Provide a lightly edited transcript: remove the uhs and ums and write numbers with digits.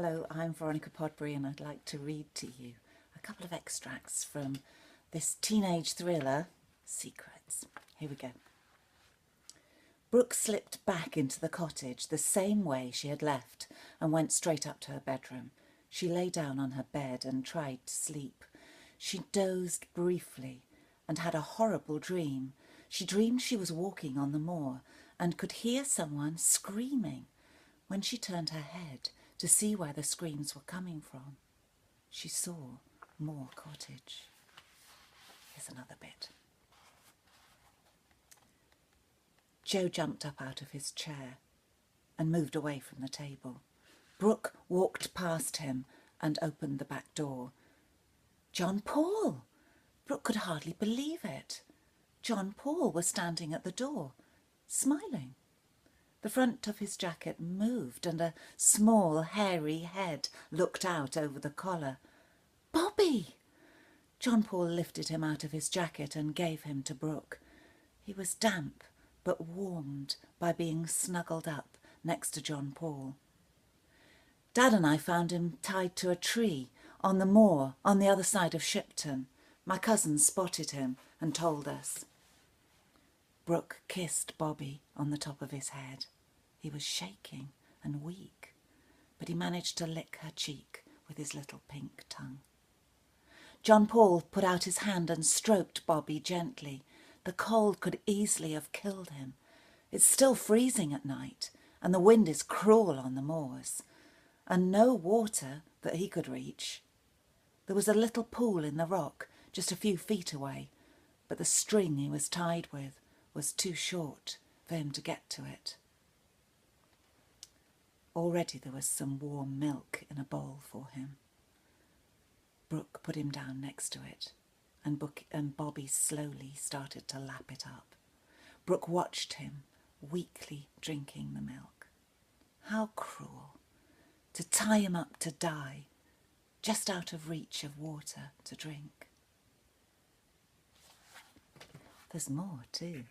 Hello, I'm Veronica Podbury and I'd like to read to you a couple of extracts from this teenage thriller, Secrets. Here we go. Brooke slipped back into the cottage the same way she had left and went straight up to her bedroom. She lay down on her bed and tried to sleep. She dozed briefly and had a horrible dream. She dreamed she was walking on the moor and could hear someone screaming. When she turned her head to see where the screams were coming from, she saw Moor Cottage. Here's another bit. Joe jumped up out of his chair and moved away from the table. Brooke walked past him and opened the back door. John Paul! Brooke could hardly believe it. John Paul was standing at the door, smiling. The front of his jacket moved and a small, hairy head looked out over the collar. "Bobby!" John Paul lifted him out of his jacket and gave him to Brooke. He was damp but warmed by being snuggled up next to John Paul. Dad and I found him tied to a tree on the moor on the other side of Shipton. My cousin spotted him and told us. Brooke kissed Bobby on the top of his head. He was shaking and weak, but he managed to lick her cheek with his little pink tongue. John Paul put out his hand and stroked Bobby gently. The cold could easily have killed him. It's still freezing at night, and the wind is cruel on the moors, and no water that he could reach. There was a little pool in the rock just a few feet away, but the string he was tied with was too short for him to get to it. Already there was some warm milk in a bowl for him. Brooke put him down next to it, and Bobby slowly started to lap it up. Brooke watched him, weakly drinking the milk. How cruel, to tie him up to die, just out of reach of water to drink. There's more too.